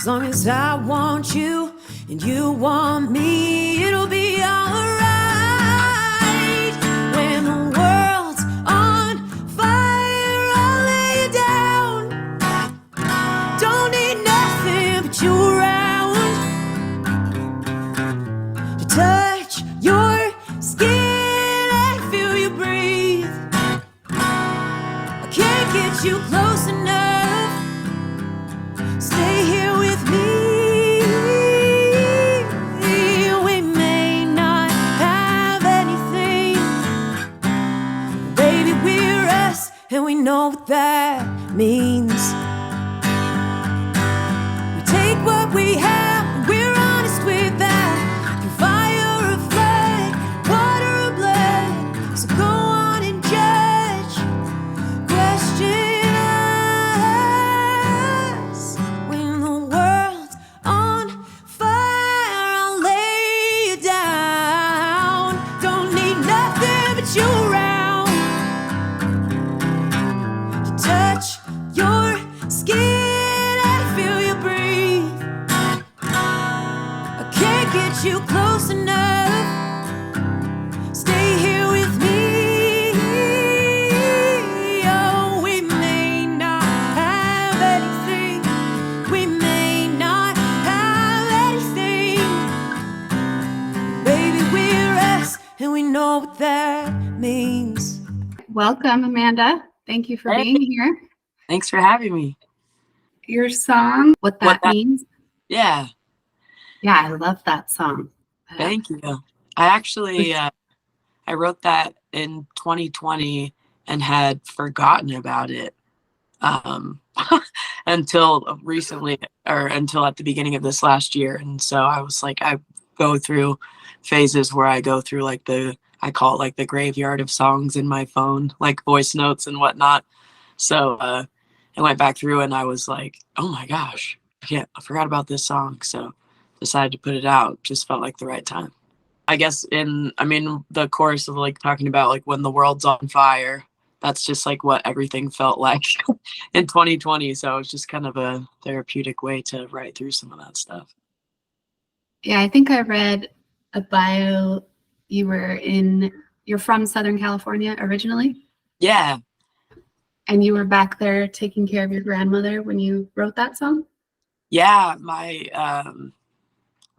long as I want you and you want me, it'll be alright. When the world's on fire, I'll lay you down. Don't need nothing but you around to touch your skin and feel you breathe. I can't get you close enough. Stay here with me. We may not have anything, baby, we're us, and we know what that means. We take what we have, and we're honest with that. Through fire or flood, water or blood. So go on and judge, question us. When the world's on fire, I'll lay you down. Don't need nothing but you around to touch your skin and feel you breathe. I can't get you close enough. Stay here with me. Oh, we may not have anything. We may not have anything. Baby, we're us, and we know what that means. Welcome, Amanda. Thank you for Hey. being here. Thanks for having me. Your song, What That Means. Yeah, Yeah, I love that song. thank you. I actually I wrote that in 2020 and had forgotten about it until recently, or until at the beginning of this last year. And so I was like, I go through phases where I go through like I call it like the graveyard of songs in my phone, like voice notes and whatnot. So I went back through and I was like, oh my gosh, I forgot about this song. So decided to put it out. Just felt like the right time. I guess the chorus of like talking about like when the world's on fire, that's just like what everything felt like in 2020. So it was just kind of a therapeutic way to write through some of that stuff. Yeah, I think I read a bio. You're from Southern California originally, Yeah. and you were back there taking care of your grandmother when you wrote that song? Yeah. My,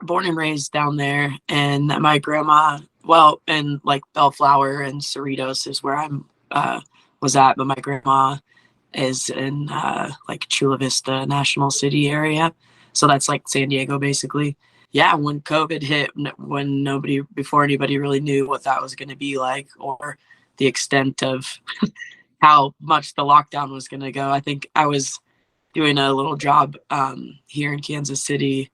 born and raised down there, and my grandma, well, in like Bellflower and Cerritos is where I'm was at, but my grandma is in like Chula Vista National City area, so that's like San Diego basically. Yeah, when COVID hit, when before anybody really knew what that was going to be like or the extent of how much the lockdown was going to go, I think I was doing a little job here in Kansas City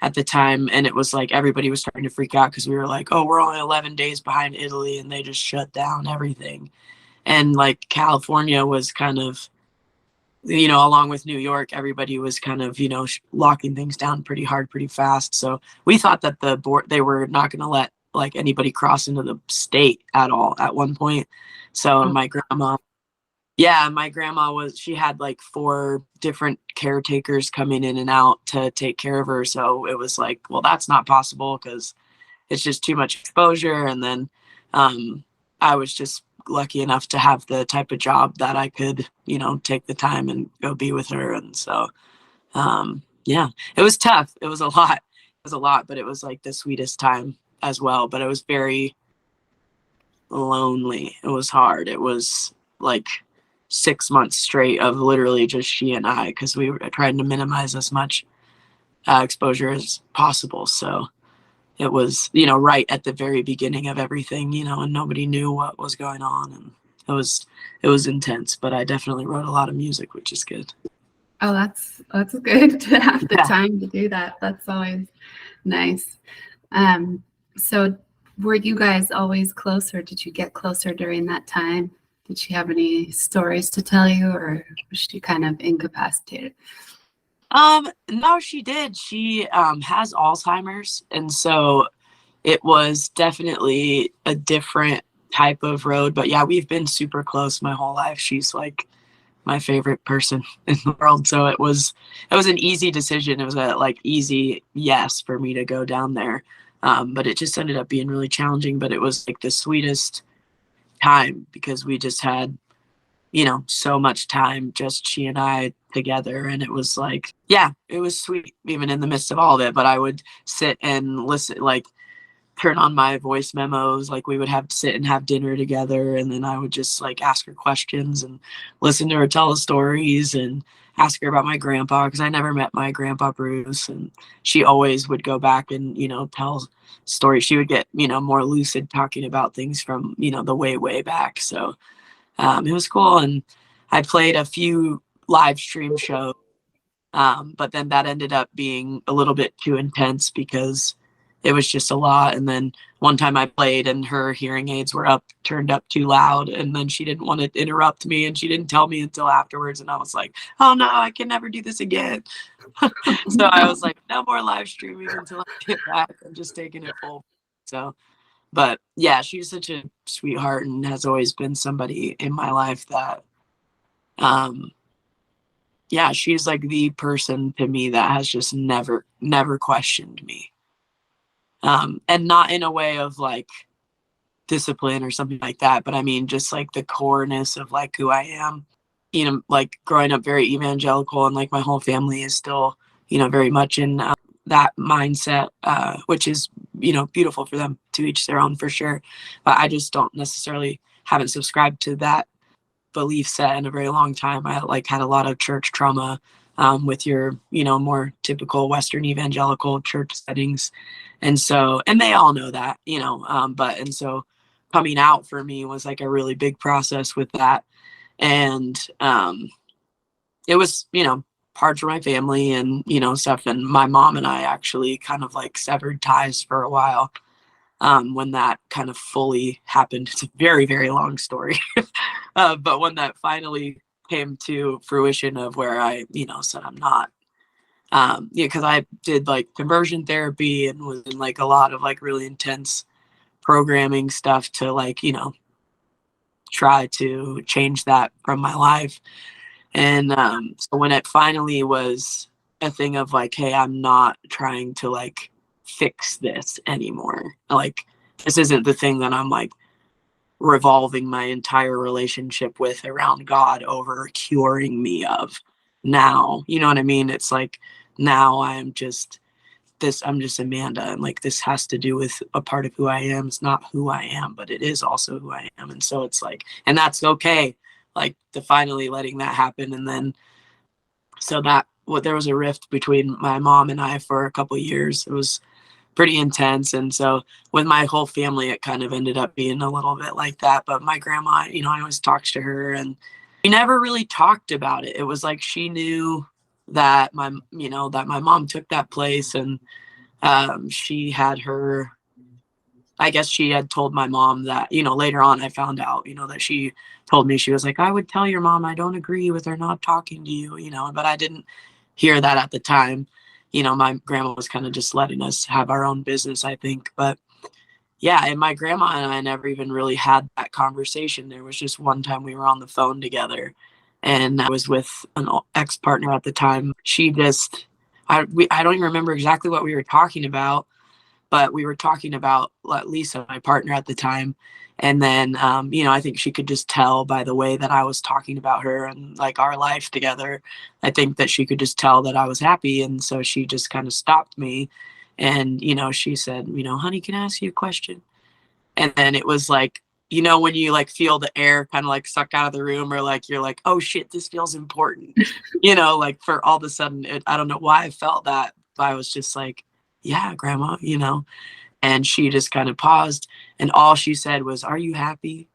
at the time, and it was like everybody was starting to freak out because we were like, oh, we're only 11 days behind Italy and they just shut down everything. And like California was kind of, along with New York, everybody was kind of, locking things down pretty hard, pretty fast. So we thought that they were not going to let like anybody cross into the state at all at one point. So my grandma she had like 4 different caretakers coming in and out to take care of her. So it was like, well, that's not possible because it's just too much exposure. And then I was just lucky enough to have the type of job that I could, take the time and go be with her. And so, yeah, it was tough. It was a lot. But it was like the sweetest time as well. But it was very lonely. It was hard. It was like 6 months straight of literally just she and I, because we were trying to minimize as much exposure as possible. So it was, right at the very beginning of everything, and nobody knew what was going on, and it was intense. But I definitely wrote a lot of music, which is good. Oh, that's good to have the time to do that. That's always nice. So were you guys always close, or did you get closer during that time? Did she have any stories to tell you, or was she kind of incapacitated? No, she did. She has Alzheimer's, and so it was definitely a different type of road. But yeah, we've been super close my whole life. She's like my favorite person in the world. So it was an easy decision. It was a like easy yes for me to go down there. But it just ended up being really challenging. But it was like the sweetest time because we just had, you know, so much time, just she and I together. And it was like, yeah, it was sweet, even in the midst of all of it. But I would sit and listen, like turn on my voice memos. Like we would have to sit and have dinner together. And then I would just like ask her questions and listen to her tell us stories and ask her about my grandpa, because I never met my grandpa Bruce. And she always would go back and, you know, tell stories. She would get, you know, more lucid talking about things from, you know, the way back. So it was cool. And I played a few live stream shows, but then that ended up being a little bit too intense because it was just a lot. And then one time I played and her hearing aids were turned up too loud. And then she didn't want to interrupt me and she didn't tell me until afterwards. And I was like, oh no, I can never do this again. So I was like, no more live streaming until I get back. I'm just taking it full. So, but yeah, she's such a sweetheart and has always been somebody in my life that, yeah, she's like the person to me that has just never questioned me. And not in a way of like discipline or something like that, but I mean, just like the coreness of like who I am, you know, like growing up very evangelical and like my whole family is still, you know, very much in that mindset, which is, you know, beautiful for them, to each their own for sure. But I just don't necessarily haven't subscribed to that belief set in a very long time. I like had a lot of church trauma with your, you know, more typical Western evangelical church settings. And so, and they all know that, you know, and so coming out for me was like a really big process with that. And it was, you know, hard for my family and, you know, stuff. And my mom and I actually kind of like severed ties for a while when that kind of fully happened. It's a very, very long story. But when that finally came to fruition of where I, you know, said I'm not, yeah, because I did like conversion therapy and was in like a lot of like really intense programming stuff to like, you know, try to change that from my life. And so when it finally was a thing of like, hey, I'm not trying to like fix this anymore. Like, this isn't the thing that I'm like revolving my entire relationship with around God over curing me of now. You know what I mean? It's like now I'm just Amanda, and like this has to do with a part of who I am. It's not who I am, but it is also who I am. And so it's like, and that's okay, like to finally letting that happen. And then so that there was a rift between my mom and I for a couple of years. It was pretty intense. And so with my whole family, it kind of ended up being a little bit like that. But my grandma, you know, I always talked to her and we never really talked about it. It was like she knew that my mom took that place, and she had her, I guess she had told my mom that, you know, later on I found out, you know, that she told me, she was like, I would tell your mom I don't agree with her not talking to you, you know, but I didn't hear that at the time. You know, my grandma was kind of just letting us have our own business, I think. But yeah, and my grandma and I never even really had that conversation. There was just one time we were on the phone together and I was with an ex-partner at the time. She just, I don't even remember exactly what we were talking about, but we were talking about Lisa, my partner at the time. And then, you know, I think she could just tell by the way that I was talking about her and like our life together. I think that she could just tell that I was happy. And so she just kind of stopped me. And, you know, she said, you know, honey, can I ask you a question? And then it was like, you know, when you like feel the air kind of like suck out of the room, or like you're like, oh shit, this feels important. You know, like for all of a sudden, I don't know why I felt that, but I was just like, yeah, grandma, you know. And she just kind of paused and all she said was, are you happy?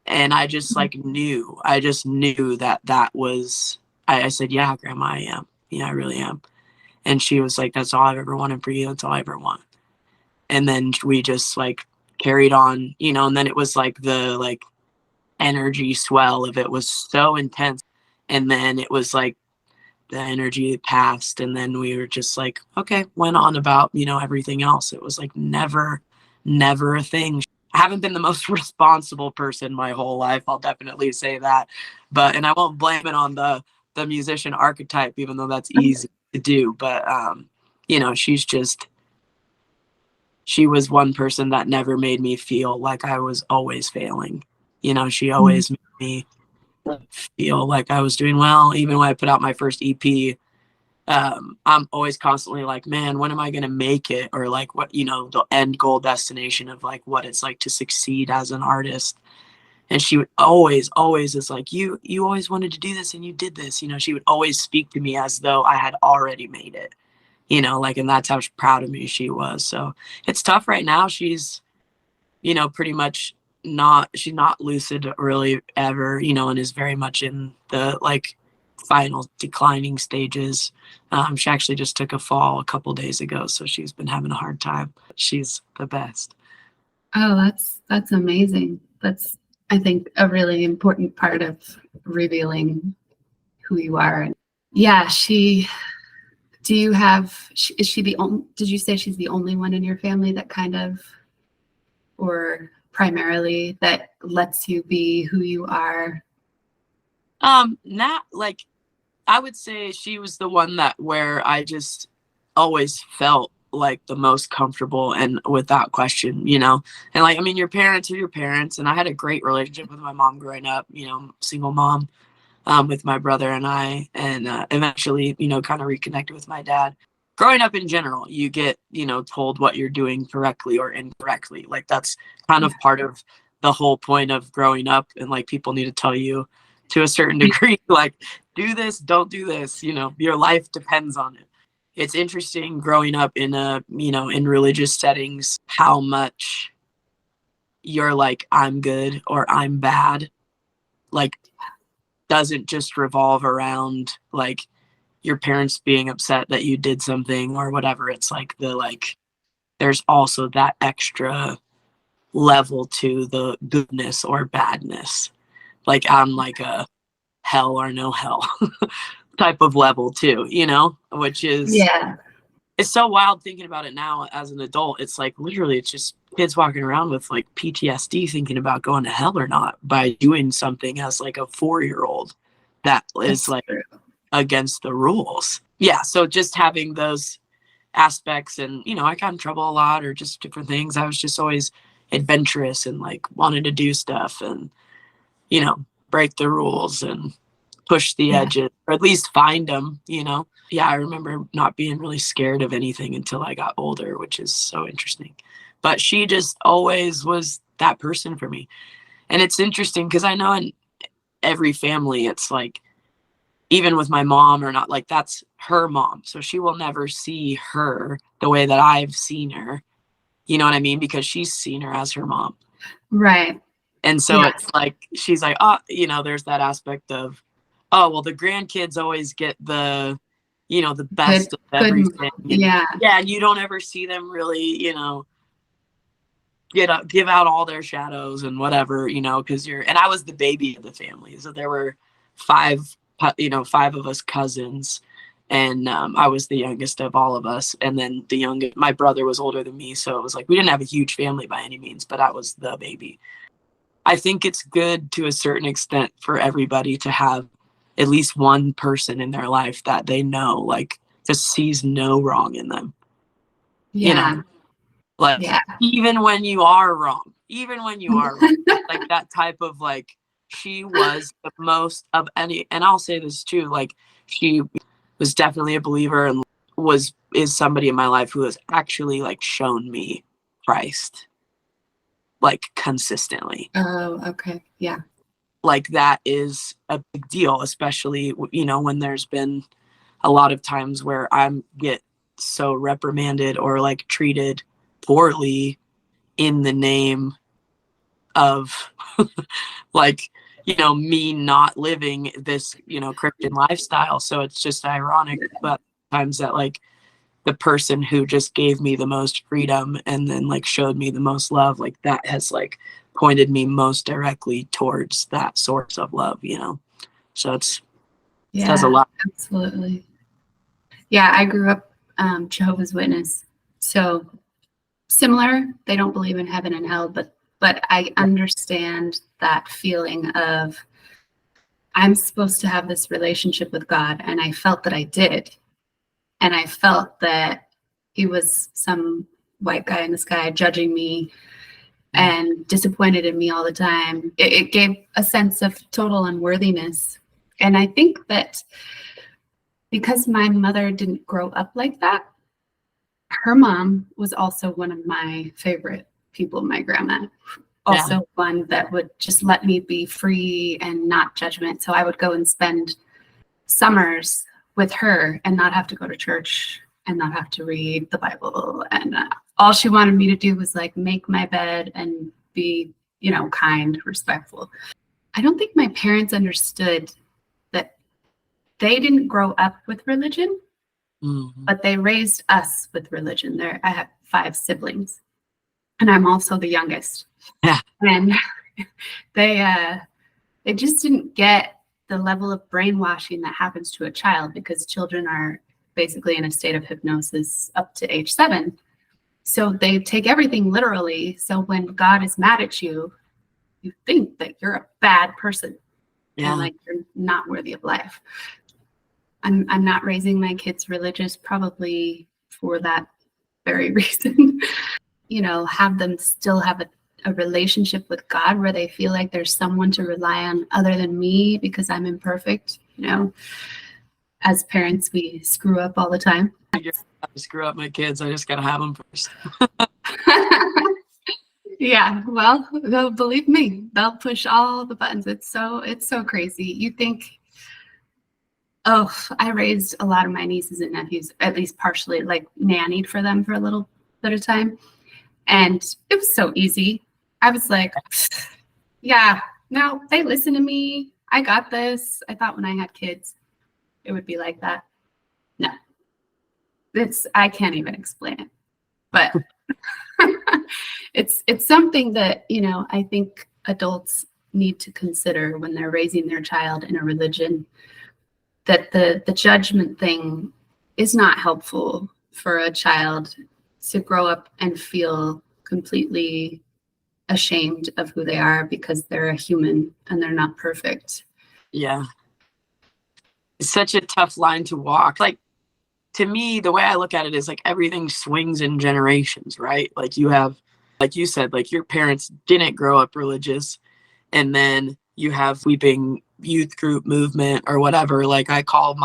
And I just like knew, I just knew that was, I said, yeah, grandma, I am. Yeah, I really am. And she was like, that's all I've ever wanted for you. That's all I ever want. And then we just like carried on, you know, and then it was like the like energy swell of it was so intense. And then it was like the energy passed, and then we were just like, okay, went on about, you know, everything else. It was like never a thing. I haven't been the most responsible person my whole life. I'll definitely say that. And I won't blame it on the musician archetype, even though that's easy to do. But, you know, she was one person that never made me feel like I was always failing. You know, she always made me feel like I was doing well. Even when I put out my first EP, I'm always constantly like, man, when am I going to make it? Or like what, you know, the end goal destination of like what it's like to succeed as an artist. And she would always is like, you always wanted to do this and you did this. You know, she would always speak to me as though I had already made it, you know, like, and that's how proud of me she was. So it's tough right now. She's, you know, pretty much she's not lucid really ever, you know, and is very much in the like final declining stages. She actually just took a fall a couple days ago, so she's been having a hard time. She's the best. Oh, that's amazing. That's, I think, a really important part of revealing who you are. Yeah, is she the only, did you say she's the only one in your family that kind of, or primarily, that lets you be who you are? Not like, I would say she was the one that where I just always felt like the most comfortable and without question, you know. And like, I mean, your parents are your parents, and I had a great relationship with my mom growing up, you know, single mom, with my brother and I, and eventually, you know, kind of reconnected with my dad. Growing up in general, you get, you know, told what you're doing correctly or incorrectly. Like that's kind of part of the whole point of growing up, and like people need to tell you to a certain degree, like, do this, don't do this, you know, your life depends on it. It's interesting growing up in you know, in religious settings, how much you're like, I'm good or I'm bad, like, doesn't just revolve around like your parents being upset that you did something or whatever. It's like there's also that extra level to the goodness or badness. Like I'm like a hell or no hell type of level too, you know, which is, it's so wild thinking about it now as an adult. It's like literally it's just kids walking around with like PTSD thinking about going to hell or not by doing something as like a 4-year-old that is like against the rules. Yeah, so just having those aspects, and you know, I got in trouble a lot or just different things. I was just always adventurous and like wanted to do stuff and, you know, break the rules and push the edges, or at least find them, you know. Yeah, I remember not being really scared of anything until I got older, which is so interesting. But she just always was that person for me. And it's interesting because I know in every family, it's like, even with my mom or not, like that's her mom. So she will never see her the way that I've seen her. You know what I mean? Because she's seen her as her mom. Right. And so it's like, she's like, oh, you know, there's that aspect of, oh, well, the grandkids always get the, you know, the best of everything. Yeah. And you don't ever see them really, you know, give out all their shadows and whatever, you know, because and I was the baby of the family. So there were 5 of us cousins, and I was the youngest of all of us. And then my brother was older than me. So it was like, we didn't have a huge family by any means, but I was the baby. I think it's good to a certain extent for everybody to have at least one person in their life that they know, like, just sees no wrong in them. Yeah. You know, like, even when you are wrong, like that type of like, she was the most of any, and I'll say this too, like, she was definitely a believer and is somebody in my life who has actually like shown me Christ, like consistently. Oh, okay. Yeah. Like that is a big deal, especially, you know, when there's been a lot of times where I get so reprimanded or like treated poorly in the name of like, you know, me not living this, you know, Christian lifestyle. So it's just ironic, but times that like the person who just gave me the most freedom and then like showed me the most love, like that has like pointed me most directly towards that source of love, you know. So it says a lot. Absolutely. Yeah, I grew up Jehovah's Witness. So similar. They don't believe in heaven and hell, but but I understand that feeling of I'm supposed to have this relationship with God, and I felt that I did. And I felt that he was some white guy in the sky judging me and disappointed in me all the time. It gave a sense of total unworthiness. And I think that because my mother didn't grow up like that, her mom was also one of my favorite people, my grandma. Also one that would just let me be free and not judgment. So I would go and spend summers with her and not have to go to church and not have to read the Bible. And all she wanted me to do was like make my bed and be, you know, kind, respectful. I don't think my parents understood that they didn't grow up with religion, but they raised us with religion. I have 5 siblings, and I'm also the youngest. Yeah. And they just didn't get the level of brainwashing that happens to a child, because children are basically in a state of hypnosis up to age 7. So they take everything literally. So when God is mad at you, you think that you're a bad person and like you're not worthy of life. I'm not raising my kids religious, probably for that very reason. You know, have them still have a relationship with God where they feel like there's someone to rely on other than me because I'm imperfect. You know, as parents, we screw up all the time. I screw up my kids. I just got to have them first. Yeah, well, they'll believe me. They'll push all the buttons. It's so crazy. You think, oh, I raised a lot of my nieces and nephews, at least partially, like nannied for them for a little bit of time. And it was so easy. I was like, yeah, no, they listen to me. I got this. I thought when I had kids, it would be like that. No, I can't even explain it, but it's something that, you know, I think adults need to consider when they're raising their child in a religion, that the judgment thing is not helpful for a child to grow up and feel completely ashamed of who they are because they're a human and they're not perfect. Yeah. It's such a tough line to walk. Like, to me, the way I look at it is like everything swings in generations, right? Like you have, like you said, like your parents didn't grow up religious, and then you have sweeping youth group movement or whatever. Like I call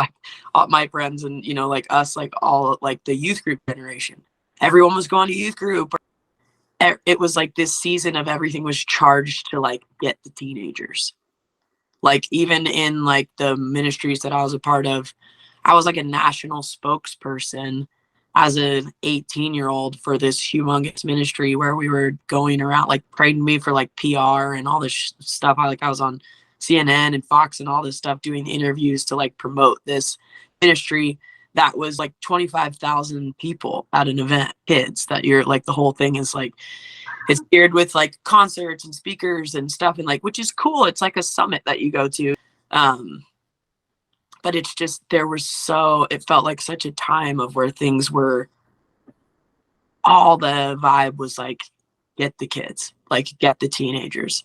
all my friends and, you know, like us, like all like the youth group generation. Everyone was going to youth group. It was like this season of everything was charged to like get the teenagers. Like even in like the ministries that I was a part of, I was like a national spokesperson as an 18-year-old for this humongous ministry where we were going around like praying me for like PR and all this stuff. I was on CNN and Fox and all this stuff doing interviews to like promote this ministry that was like 25,000 people at an event, kids, that you're like, the whole thing is like, it's geared with like concerts and speakers and stuff, and like, which is cool. It's like a summit that you go to. But it's just, it felt like such a time of where things were, all the vibe was like, get the kids, like get the teenagers.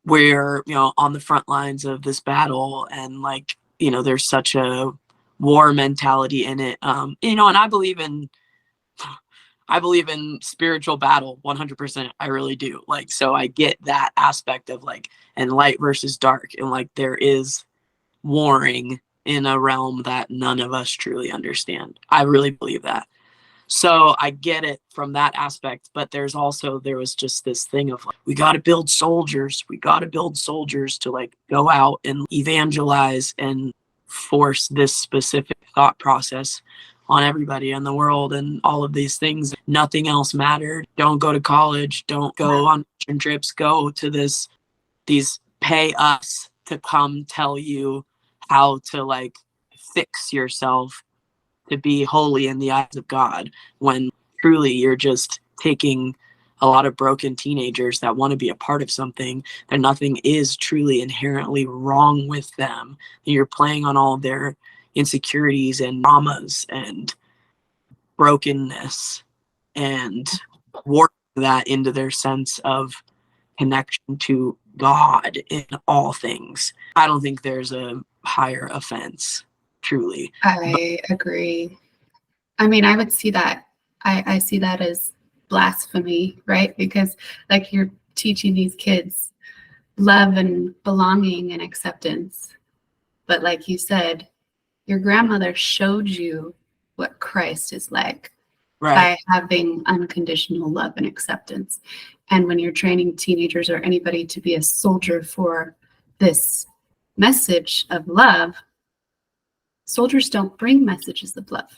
We're, you know, on the front lines of this battle, and like, you know, there's such a war mentality in it. You know, and I believe in spiritual battle 100%. I really do. Like, so I get that aspect of like, and light versus dark, and like there is warring in a realm that none of us truly understand. I really believe that. So I get it from that aspect, but there was just this thing of like, we got to build soldiers. We got to build soldiers to like go out and evangelize and force this specific thought process on everybody in the world and all of these things. Nothing else mattered. Don't go to college. Don't go on mission trips. Go to these pay us to come tell you how to like fix yourself to be holy in the eyes of God, when truly you're just taking a lot of broken teenagers that want to be a part of something, that nothing is truly inherently wrong with them. You're playing on all their insecurities and traumas and brokenness and war that into their sense of connection to God in all things. I don't think there's a higher offense, truly. I agree. I mean, I would see that. I see that as blasphemy, right? Because like you're teaching these kids love and belonging and acceptance. But like you said, your grandmother showed you what Christ is like by having unconditional love and acceptance. And when you're training teenagers or anybody to be a soldier for this message of love, soldiers don't bring messages of love.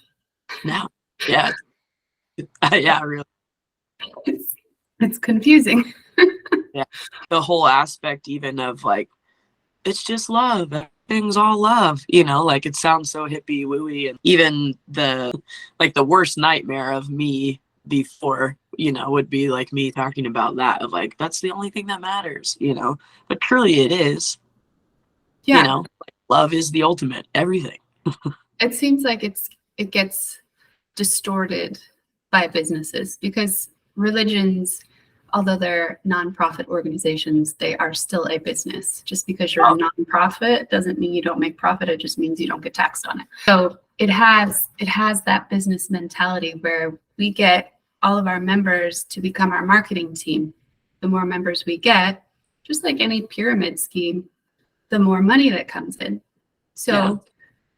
No. Yeah. Yeah, really. It's confusing. Yeah. The whole aspect even of like, it's just love. Everything's all love. You know, like it sounds so hippie wooey. And even the worst nightmare of me before, you know, would be like me talking about that of like, that's the only thing that matters, you know. But truly it is. Yeah. You know, like, love is the ultimate everything. It seems like it gets distorted by businesses because religions, although they're nonprofit organizations, they are still a business. Just because you're a nonprofit doesn't mean you don't make profit. It just means you don't get taxed on it. So it has that business mentality where we get all of our members to become our marketing team. The more members we get, just like any pyramid scheme, the more money that comes in. So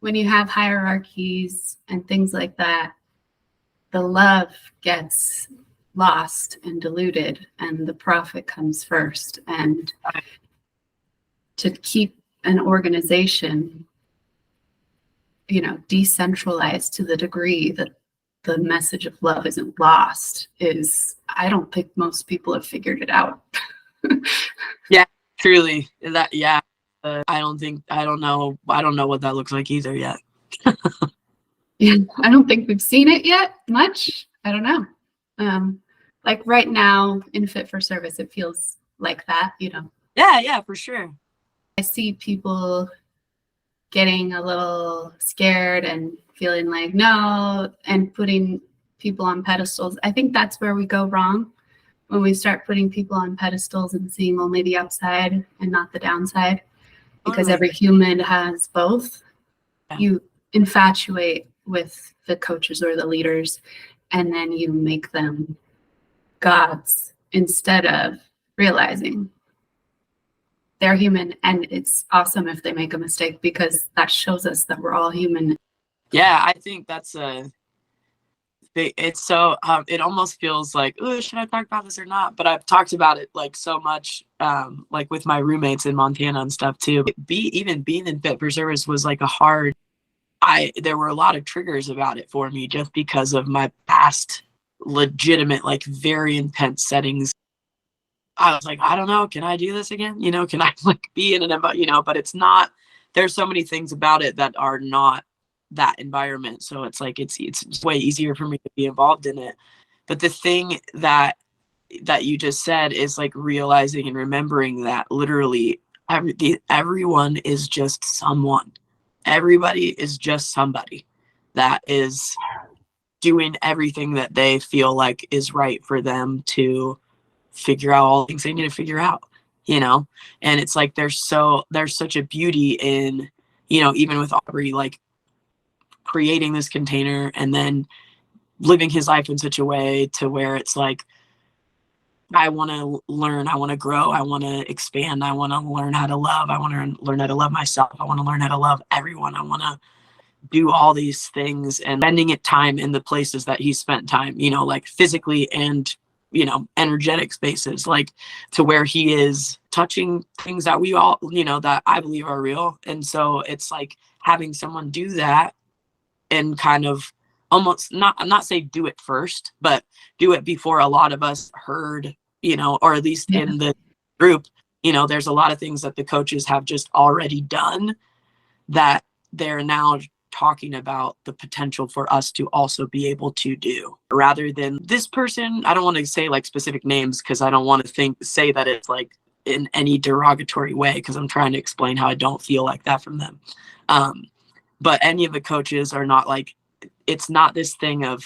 when you have hierarchies and things like that, the love gets lost and diluted and the profit comes first. And to keep an organization, you know, decentralized to the degree that the message of love isn't lost is, I don't think most people have figured it out. Yeah, truly. That, yeah. I don't know what that looks like either yet. Yeah, I don't think we've seen it yet much. I don't know. Like right now in Fit for Service, it feels like that, you know. Yeah, for sure. I see people getting a little scared and feeling like no, and putting people on pedestals. I think that's where we go wrong, when we start putting people on pedestals and seeing only the upside and not the downside, because every human has both. You infatuate with the coaches or the leaders, and then you make them gods instead of realizing they're human. And it's awesome if they make a mistake, because that shows us that we're all human. Yeah, I think that's it's so it almost feels like, oh, should I talk about this or not? But I've talked about it like so much, like with my roommates in Montana and stuff too. Even being in Fit for Service was like there were a lot of triggers about it for me, just because of my past legitimate, like very intense settings. I was like, I don't know, can I do this again? You know, can I like be in an, you know, but it's not, there's so many things about it that are not that environment. So it's like, it's way easier for me to be involved in it. But the thing that you just said is like realizing and remembering that literally everyone is just someone. Everybody is just somebody that is doing everything that they feel like is right for them to figure out all the things they need to figure out, you know? And it's like there's such a beauty in, you know, even with Aubrey, like creating this container and then living his life in such a way to where it's like, I want to learn, I want to grow, I want to expand, I want to learn how to love, I want to learn how to love myself, I want to learn how to love everyone, I want to do all these things, and spending it time in the places that he spent time, you know, like physically and, you know, energetic spaces, like to where he is touching things that we all, you know, that I believe are real. And so it's like having someone do that and kind of almost I'm not saying do it first, but do it before a lot of us heard, you know, or at least in the group, you know, there's a lot of things that the coaches have just already done that they're now talking about the potential for us to also be able to do, rather than this person. I don't want to say like specific names because I don't want to say that it's like in any derogatory way, because I'm trying to explain how I don't feel like that from them. But any of the coaches are not like, it's not this thing of,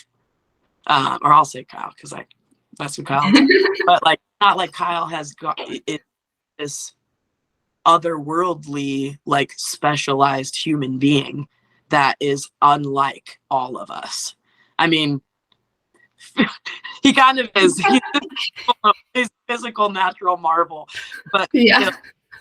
or I'll say Kyle, because That's what Kyle but like not like Kyle has got this otherworldly, like specialized human being that is unlike all of us. I mean, he kind of is. He's physical, natural marvel. But Yeah. you know,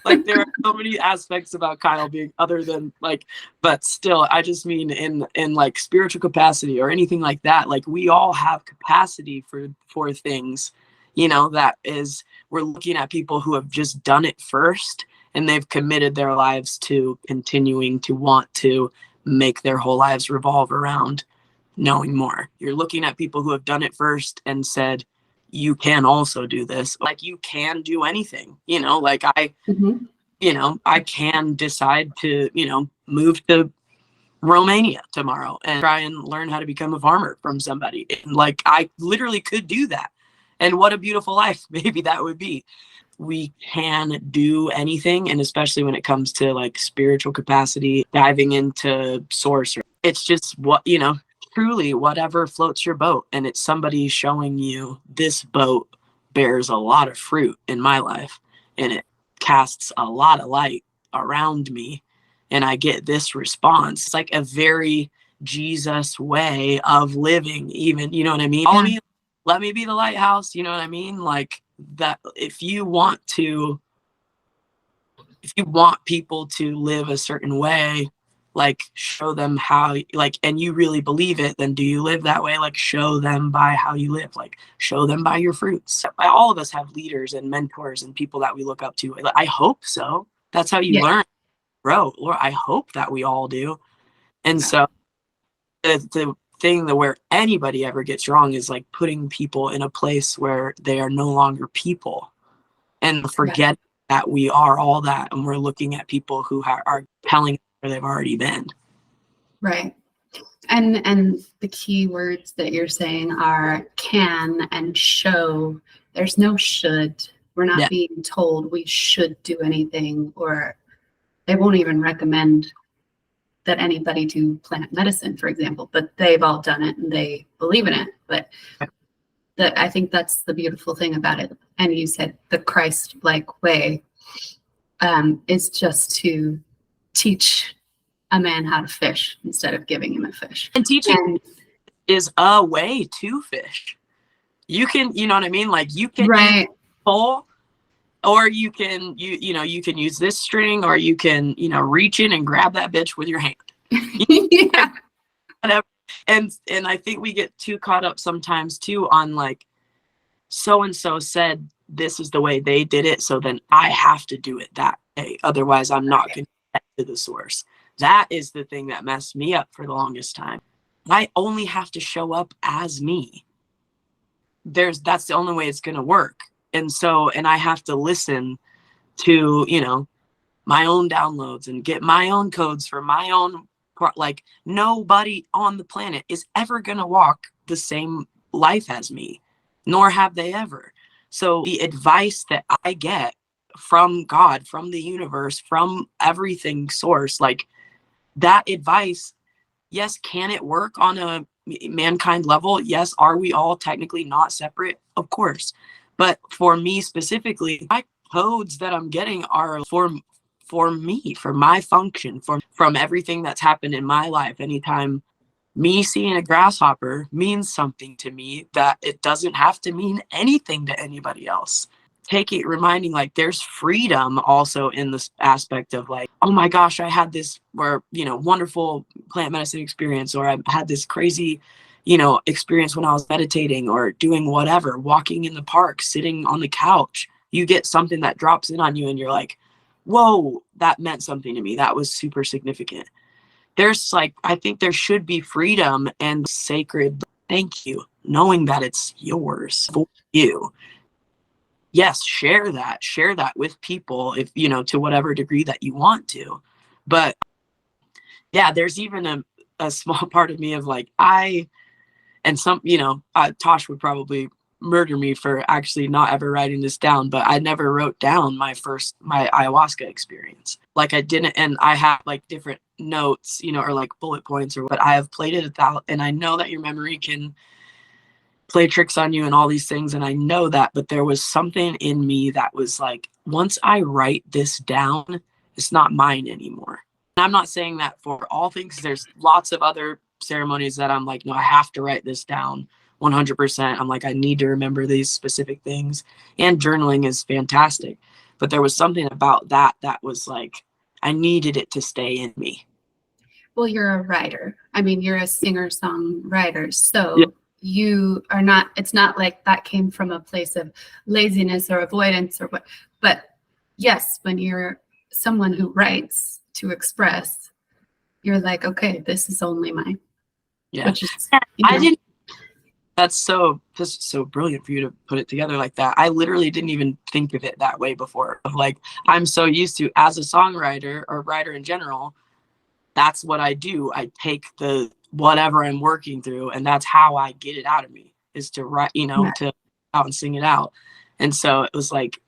like there are so many aspects about Kyle being other than like, but still, I just mean in like spiritual capacity or anything like that. Like we all have capacity for things, you know, that is, we're looking at people who have just done it first and they've committed their lives to continuing to want to make their whole lives revolve around knowing more. You're looking at people who have done it first and said, you can also do this. Like you can do anything, you know, like Mhm. you know, I can decide to, you know, move to Romania tomorrow and try and learn how to become a farmer from somebody. And like, I literally could do that. And what a beautiful life maybe that would be. We can do anything. And especially when it comes to like spiritual capacity, diving into source, it's just what, you know, truly whatever floats your boat. And it's somebody showing you this boat bears a lot of fruit in my life and it casts a lot of light around me. And I get this response. It's like a very Jesus way of living, even, you know what I mean? Follow me, let me be the lighthouse, you know what I mean? Like that, if you want people to live a certain way, like show them how, like, and you really believe it, then do you live that way? Like show them by how you live, like show them by your fruits. All of us have leaders and mentors and people that we look up to. I hope so. That's how you learn, grow. Lord, I hope that we all do. And so the thing that where anybody ever gets wrong is like putting people in a place where they are no longer people and forget that we are all that. And we're looking at people who are telling where they've already been. Right. And the key words that you're saying are can and show. There's no should. We're not being told we should do anything, or they won't even recommend that anybody do plant medicine, for example, but they've all done it and they believe in it. But I think that's the beautiful thing about it. And you said the Christ-like way is just to teach a man how to fish instead of giving him a fish. And teaching is a way to fish. You can, you know what I mean? Like you can use pole, or you can, you know, you can use this string, or you can, you know, reach in and grab that bitch with your hand. Yeah. Whatever. And I think we get too caught up sometimes too on like, so-and-so said this is the way they did it, so then I have to do it that way. Otherwise, I'm not going to get to the source. That is the thing that messed me up for the longest time. I only have to show up as me. That's the only way it's going to work. And I have to listen to, you know, my own downloads and get my own codes for my own, like nobody on the planet is ever going to walk the same life as me, nor have they ever. So the advice that I get from God, from the universe, from everything source, like that advice, yes, can it work on a mankind level? Yes. Are we all technically not separate? Of course. But for me specifically, my codes that I'm getting are for me, for my function, from everything that's happened in my life. Anytime me seeing a grasshopper means something to me, that it doesn't have to mean anything to anybody else. Reminding like there's freedom also in this aspect of like, oh my gosh, I had this, or, you know, wonderful plant medicine experience, or I had this crazy, you know, experience when I was meditating or doing whatever, walking in the park, sitting on the couch. You get something that drops in on you and you're like, whoa, that meant something to me. That was super significant. There's like, I think there should be freedom and sacred thank you, knowing that it's yours for you. Yes, share that with people, if, you know, to whatever degree that you want to. But yeah, there's even a small part of me of like, you know, Tosh would probably murder me for actually not ever writing this down, but I never wrote down my ayahuasca experience. Like I didn't, and I have like different notes, you know, or like bullet points, but I have played it and I know that your memory can play tricks on you and all these things. And I know that, but there was something in me that was like, once I write this down, it's not mine anymore. And I'm not saying that for all things. There's lots of other ceremonies that I'm like, no, I have to write this down 100%. I'm like, I need to remember these specific things. And journaling is fantastic. But there was something about that was like, I needed it to stay in me. Well, you're a writer. I mean, you're a singer-songwriter. So yeah. You are not, it's not like that came from a place of laziness or avoidance or what. But yes, when you're someone who writes to express, you're like, okay, this is only mine. Yeah. Which is, I didn't. That's so brilliant for you to put it together like that. I literally didn't even think of it that way before. Like, I'm so used to, as a songwriter or writer in general, that's what I do. I take the whatever I'm working through, and that's how I get it out of me, is to write, to out and sing it out. And so it was like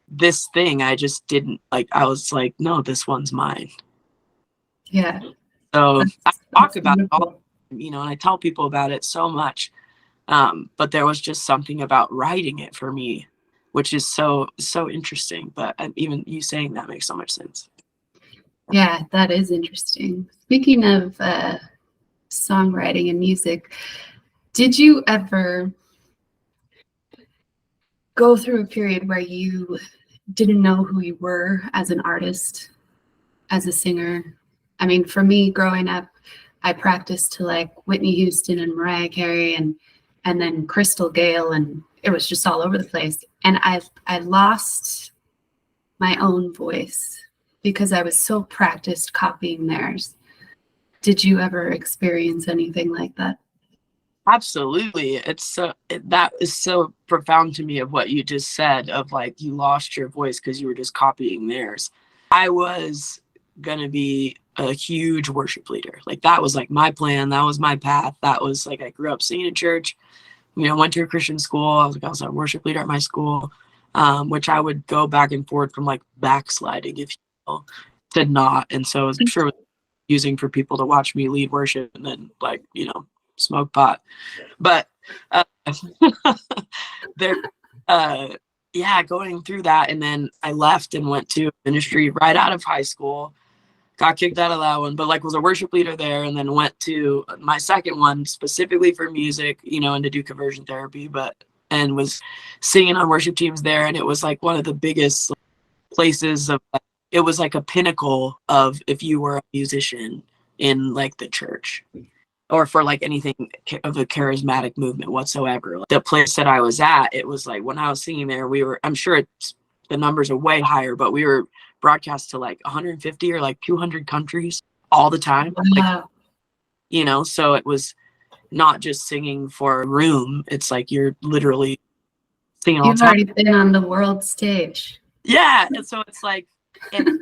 this thing I just didn't like. I was like, no, this one's mine. Yeah. So I talk about it all, and I tell people about it so much. But there was just something about writing it for me, which is so interesting. But even you saying that makes so much sense. Yeah, that is interesting. Speaking of songwriting and music, did you ever go through a period where you didn't know who you were as an artist, as a singer? I mean, for me, growing up, I practiced to like Whitney Houston and Mariah Carey and then Crystal Gale, and it was just all over the place. And I lost my own voice because I was so practiced copying theirs. Did you ever experience anything like that? Absolutely. That is so profound to me of what you just said, of like, you lost your voice because you were just copying theirs. I was going to be a huge worship leader. Like, that was like my plan. That was my path. That was like, I grew up singing in church, went to a Christian school. I was a worship leader at my school, which I would go back and forth from like backsliding, if you will, to not. And so I'm sure it was using for people to watch me lead worship and then like, smoke pot. But there, going through that. And then I left and went to ministry right out of high school, got kicked out of that one, but like was a worship leader there, and then went to my second one specifically for music, and to do conversion therapy, and was singing on worship teams there. And it was like one of the biggest places of, it was like a pinnacle of, if you were a musician in like the church or for like anything of a charismatic movement whatsoever. Like, the place that I was at, it was like, when I was singing there, I'm sure the numbers are way higher, but we were broadcast to like 150 or like 200 countries all the time. Wow. Like, so it was not just singing for a room. It's like, you're literally singing all the time. You've already been on the world stage. Yeah. And so it's like, and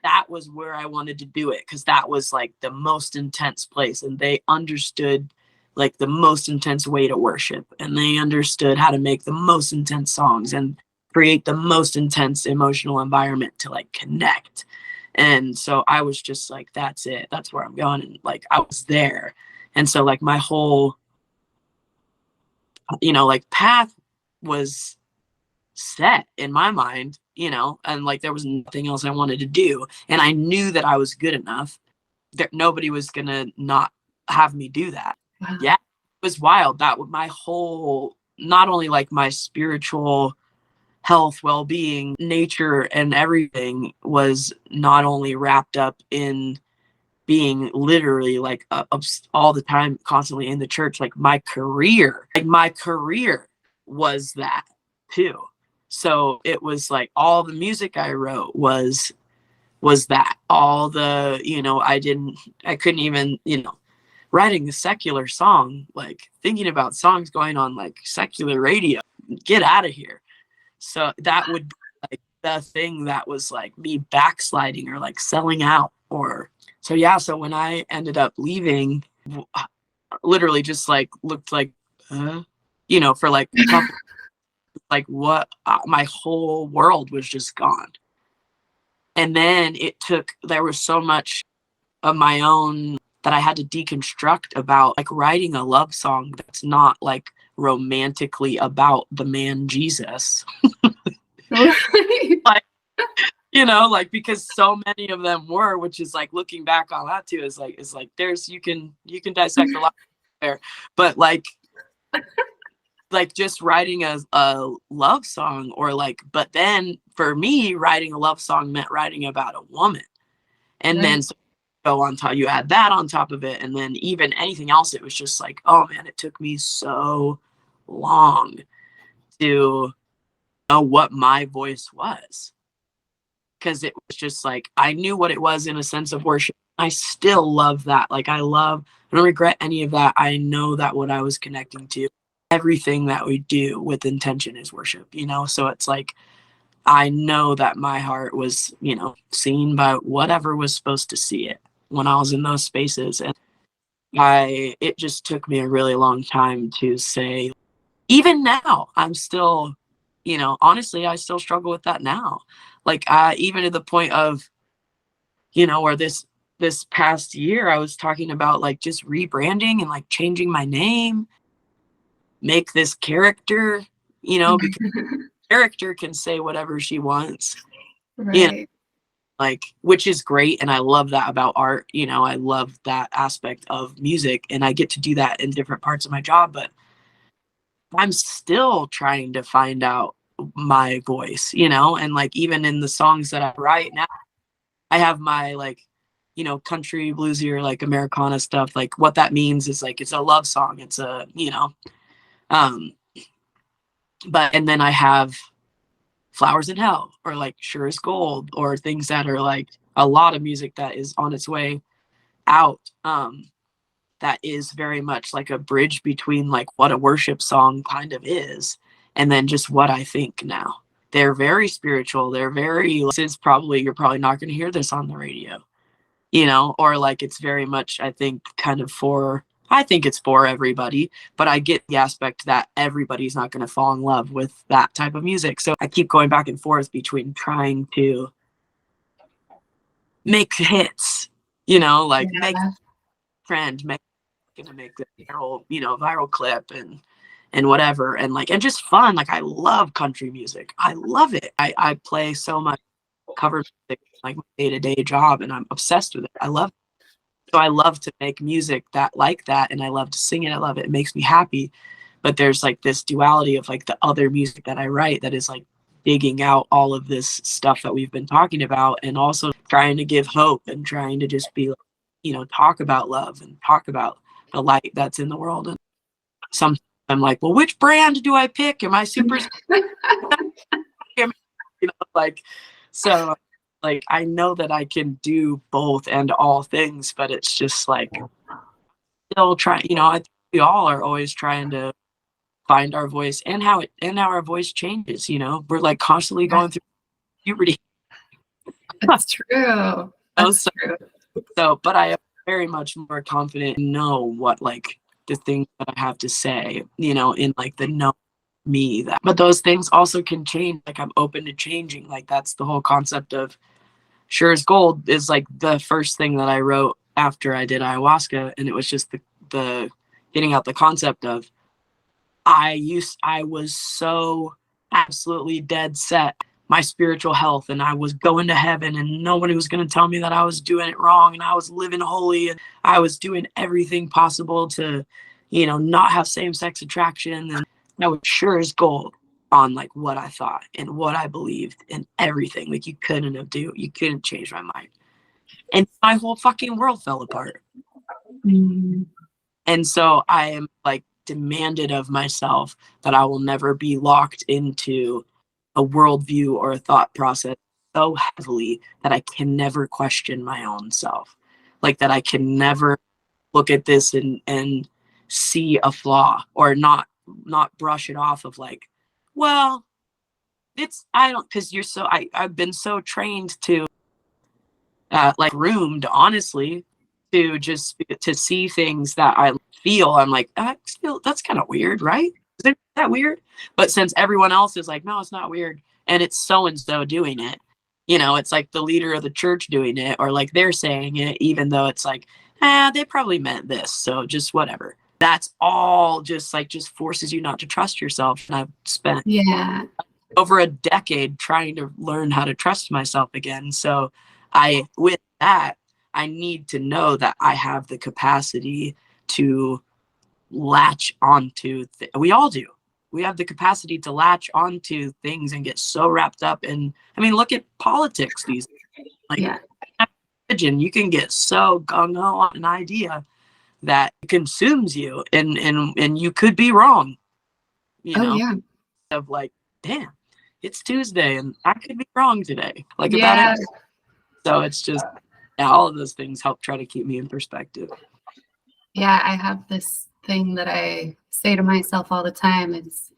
that was where I wanted to do it, because that was like the most intense place, and they understood like the most intense way to worship, and they understood how to make the most intense songs and create the most intense emotional environment to like connect. And so I was just like, that's it, that's where I'm going. And like, I was there. And so like my whole like path was set in my mind, and like there was nothing else I wanted to do. And I knew that I was good enough that nobody was gonna not have me do that. Wow. Yeah, it was wild. That was my whole, not only like my spiritual health, well-being, nature, and everything was not only wrapped up in being literally like all the time constantly in the church. Like my career was that too. So it was like all the music I wrote was that. All the, I couldn't even, writing a secular song, like thinking about songs going on like secular radio, get out of here. So that would be like the thing that was like me backsliding or like selling out. So when I ended up leaving, literally just like looked like, for like a couple, like what, my whole world was just gone. And then there was so much of my own that I had to deconstruct about like writing a love song that's not like romantically about the man Jesus. Like, you know, like, because so many of them were, which is like looking back on that too, is like there's you can dissect a lot there, but like just writing a love song, or like, but then for me, writing a love song meant writing about a woman, and then so go on top, you add that on top of it, and then even anything else, it was just like, oh man, it took me so long to know what my voice was, because it was just like I knew what it was in a sense of worship. I still love that. Like I don't regret any of that. I know that what I was connecting to, everything that we do with intention is worship, you know? So it's like, I know that my heart was, you know, seen by whatever was supposed to see it when I was in those spaces. And it just took me a really long time to say, even now, I'm still, you know, honestly, I still struggle with that now. Like, even to the point of, you know, where this past year, I was talking about like just rebranding and like changing my name, make this character, you know, because character can say whatever she wants, you know, like, which is great. And I love that about art. You know, I love that aspect of music, and I get to do that in different parts of my job, but I'm still trying to find out my voice, you know, and like, even in the songs that I write now, I have my like, you know, country, bluesy, or like Americana stuff. Like what that means is like, it's a love song. It's a, you know, but, and then I have Flowers in Hell, or like Sure as Gold, or things that are like a lot of music that is on its way out, that is very much like a bridge between like what a worship song kind of is, and then just what I think now. They're very spiritual. They're very, you're probably not going to hear this on the radio, you know, or like it's very much, I think, kind of I think it's for everybody, but I get the aspect that everybody's not going to fall in love with that type of music. So I keep going back and forth between trying to make hits, you know, like make trend, make the viral, you know, viral clip and whatever, and like, and just fun. Like I love country music. I love it. I play so much cover music, like my day-to-day job, and I'm obsessed with it. I love it. So I love to make music that like that, and I love to sing it. I love it. It makes me happy. But there's like this duality of like the other music that I write that is like digging out all of this stuff that we've been talking about, and also trying to give hope and trying to just be, you know, talk about love and talk about the light that's in the world. And sometimes I'm like, well, which brand do I pick? Am I super, you know, like, so like, I know that I can do both and all things, but it's just like still trying, you know, I think we all are always trying to find our voice, and how our voice changes, you know, we're like constantly going through puberty. That's true. That's true. So, but I am very much more confident and know what like the things that I have to say, you know, in like the know me that, but those things also can change. Like I'm open to changing. Like that's the whole concept of Sure as Gold is like the first thing that I wrote after I did ayahuasca. And it was just the getting out the concept of, I was so absolutely dead set my spiritual health, and I was going to heaven, and nobody was going to tell me that I was doing it wrong, and I was living holy, and I was doing everything possible to, you know, not have same-sex attraction. And I was sure as gold on like what I thought and what I believed and everything. Like you couldn't change my mind. And my whole fucking world fell apart. Mm. And so I am like demanded of myself that I will never be locked into a worldview or a thought process so heavily that I can never question my own self. Like that I can never look at this and see a flaw, or not brush it off of like, well, because I've been so trained to like groomed, honestly, to just to see things that I feel. I'm like, that's kind of weird, right? Is that weird? But since everyone else is like, no, it's not weird, and it's so and so doing it, you know, it's like the leader of the church doing it, or like they're saying it, even though it's like, they probably meant this, so just whatever. That's all just forces you not to trust yourself. And I've spent over a decade trying to learn how to trust myself again. So with that, I need to know that I have the capacity to latch onto, we all do. We have the capacity to latch onto things and get so wrapped up in, I mean, look at politics these days. Like, religion, you can get so gung-ho on an idea that consumes you, and you could be wrong, you know, of like, damn, it's Tuesday and I could be wrong today, like about it. So it's just, all of those things help try to keep me in perspective. I have this thing that I say to myself all the time. It's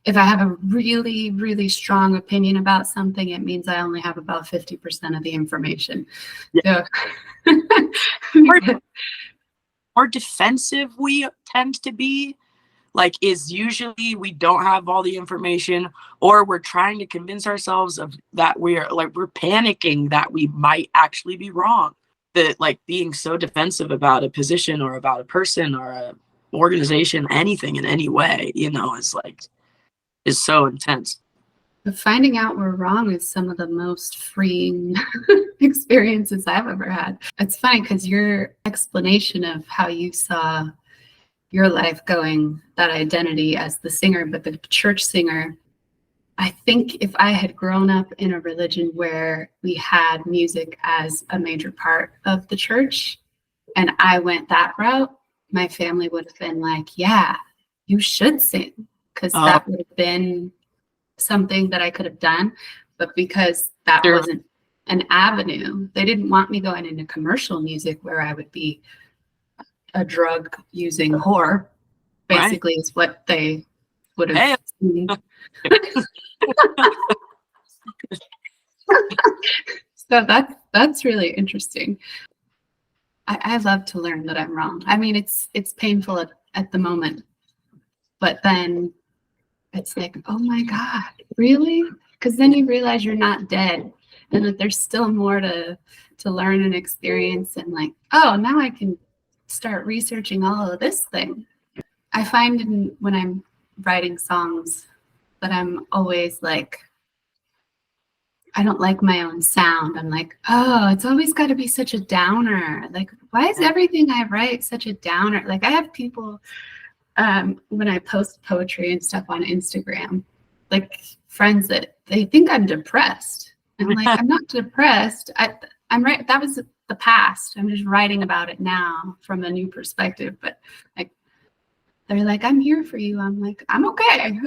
if I have a really, really strong opinion about something, it means I only have about 50% of the information. So more defensive we tend to be, like, is usually we don't have all the information, or we're trying to convince ourselves of that we're panicking that we might actually be wrong. That, like, being so defensive about a position or about a person or a organization, anything in any way, is so intense. But finding out we're wrong is some of the most freeing experiences I've ever had. It's funny because your explanation of how you saw your life going, that identity as the singer, but the church singer, I think if I had grown up in a religion where we had music as a major part of the church and I went that route, my family would have been like, yeah, you should sing, because that would have been something that I could have done. But because that wasn't an avenue, they didn't want me going into commercial music where I would be a drug using whore, basically, is what they would have seen. So that's really interesting. I love to learn that I'm wrong. I mean, it's painful at the moment, but then it's like, oh my God, really? Because then you realize you're not dead and that there's still more to learn and experience, and like, oh, now I can start researching all of this thing. I find when I'm writing songs that I'm always like, I don't like my own sound. I'm like, oh, it's always got to be such a downer. Like, why is everything I write such a downer? Like, I have people, when I post poetry and stuff on Instagram, like friends that they think I'm depressed. And I'm like, I'm not depressed. I'm right. That was the past. I'm just writing about it now from a new perspective. But like, they're like, I'm here for you. I'm like, I'm okay.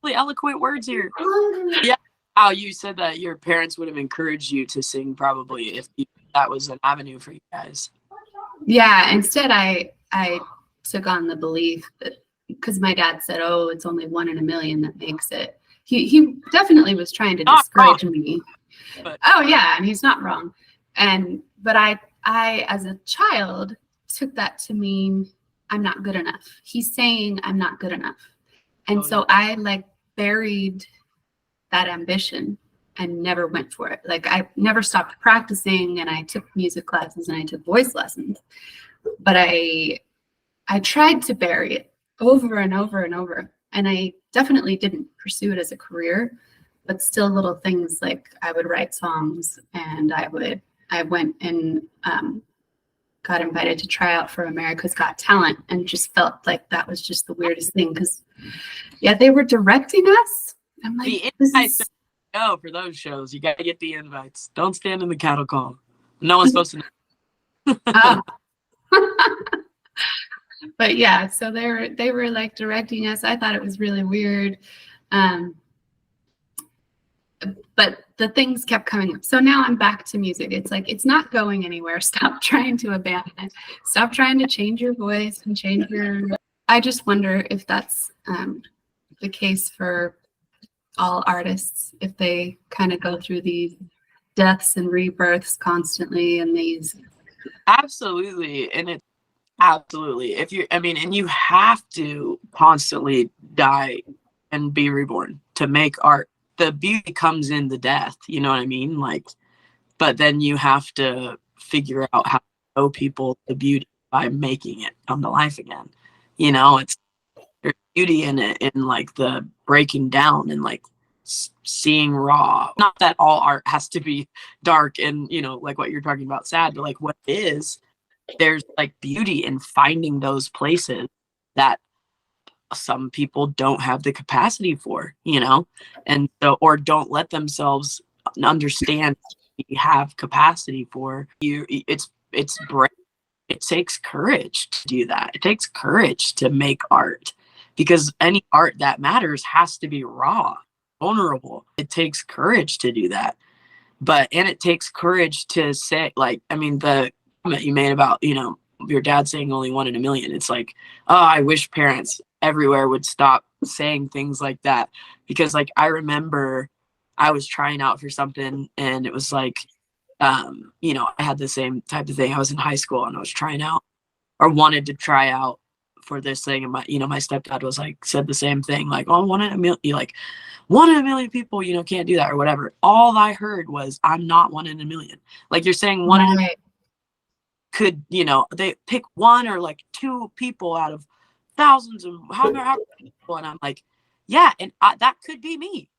Really eloquent words here. Yeah. How you said that your parents would have encouraged you to sing, probably, if that was an avenue for you guys. Yeah. Instead, I took on the belief that, because my dad said, oh, it's only 1 in a million that makes it. He definitely was trying to discourage me. But, oh yeah, and he's not wrong. But I as a child took that to mean I'm not good enough. He's saying I'm not good enough. And so I like buried that ambition and never went for it. Like, I never stopped practicing, and I took music classes and I took voice lessons, but I tried to bury it over and over and over. And I definitely didn't pursue it as a career, but still little things like I would write songs, and I went and got invited to try out for America's Got Talent, and just felt like that was just the weirdest thing, because they were directing us. I'm like, the invites for those shows, you gotta get the invites. Don't stand in the cattle call. No one's supposed to know. But yeah, so they were like directing us. I thought it was really weird. But the things kept coming up. So now I'm back to music. It's like, it's not going anywhere. Stop trying to abandon it. Stop trying to change your voice and change your... I just wonder if that's the case for all artists, if they kind of go through these deaths and rebirths constantly, and these... Absolutely. And it's absolutely. And you have to constantly die and be reborn to make art. The beauty comes in the death, you know what I mean? Like, but then you have to figure out how to show people the beauty by making it come to life again. You know, it's there's beauty in it, in like the breaking down and like seeing raw. Not that all art has to be dark and, you know, like what you're talking about, sad, but like what is, there's like beauty in finding those places that some people don't have the capacity for, you know, and so, or don't let themselves understand have capacity for. It's brave. It takes courage to do that. It takes courage to make art, because any art that matters has to be raw, vulnerable. It takes courage to do that. And it takes courage to say, like, I mean, the comment you made about, you know, your dad saying only 1 in a million. It's like, oh, I wish parents everywhere would stop saying things like that, because like I remember I was trying out for something and it was like, you know, I had the same type of thing. I was in high school and I was trying out, or wanted to try out for this thing, and my, you know, my stepdad was like, said the same thing, like, oh, 1 in a million, like 1 in a million people, you know, can't do that or whatever. All I heard was, I'm not 1 in a million. Like you're saying, 1 in a million could, you know, they pick 1 or like 2 people out of thousands of how many people, and I'm like, yeah, and that could be me,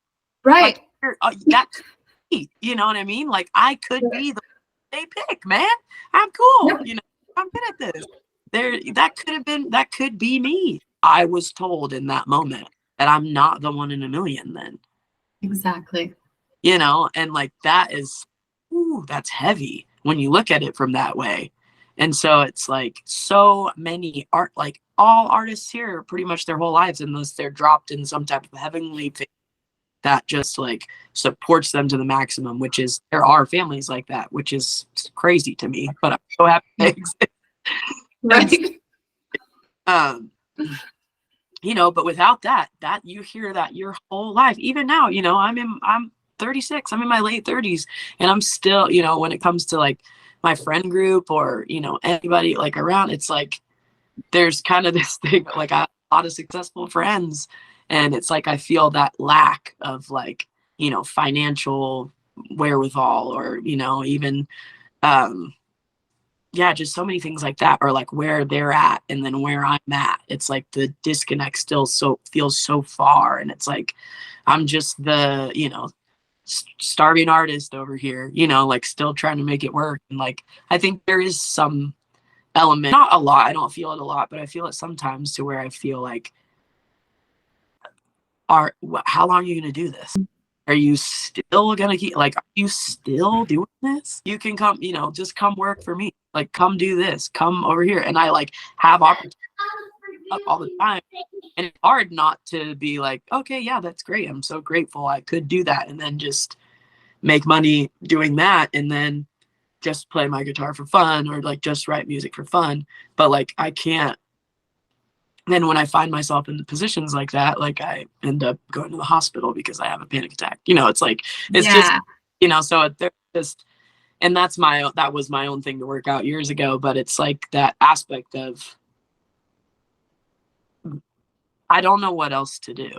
Right. like, that could be, you know what I mean? Like I could be the they pick, man. I'm cool, you know, I'm good at this. That could be me. I was told in that moment that I'm not the 1 in a million then. Exactly. You know, and like that is, ooh, that's heavy when you look at it from that way. And so it's like so many art, like all artists here pretty much their whole lives, unless they're dropped in some type of heavenly thing that just like supports them to the maximum, which is, there are families like that, which is crazy to me, but I'm so happy they exist. Right. You know, but without that you hear that your whole life. Even now, you know, I'm 36, I'm in my late 30s, and I'm still, you know, when it comes to like my friend group or, you know, anybody like around, it's like there's kind of this thing, like I have a lot of successful friends, and it's like I feel that lack of like, you know, financial wherewithal, or, you know, even yeah, just so many things like that, or like where they're at and then where I'm at. It's like the disconnect still feels so far, and it's like I'm just the, you know, starving artist over here, you know, like still trying to make it work. And like I think there is some element, not a lot, I don't feel it a lot, but I feel it sometimes, to where I feel like, how long are you gonna do this? Are you still gonna keep, like, are you still doing this? You can come, you know, just come work for me. Like, come do this, come over here. And I like have opportunities up all the time. And it's hard not to be like, okay, yeah, that's great. I'm so grateful I could do that. And then just make money doing that. And then just play my guitar for fun, or like just write music for fun. But like, I can't. Then when I find myself in positions like that, like I end up going to the hospital because I have a panic attack. You know, it's like, it's just, you know, so they're just, and that was my own thing to work out years ago. But it's like that aspect of, I don't know what else to do,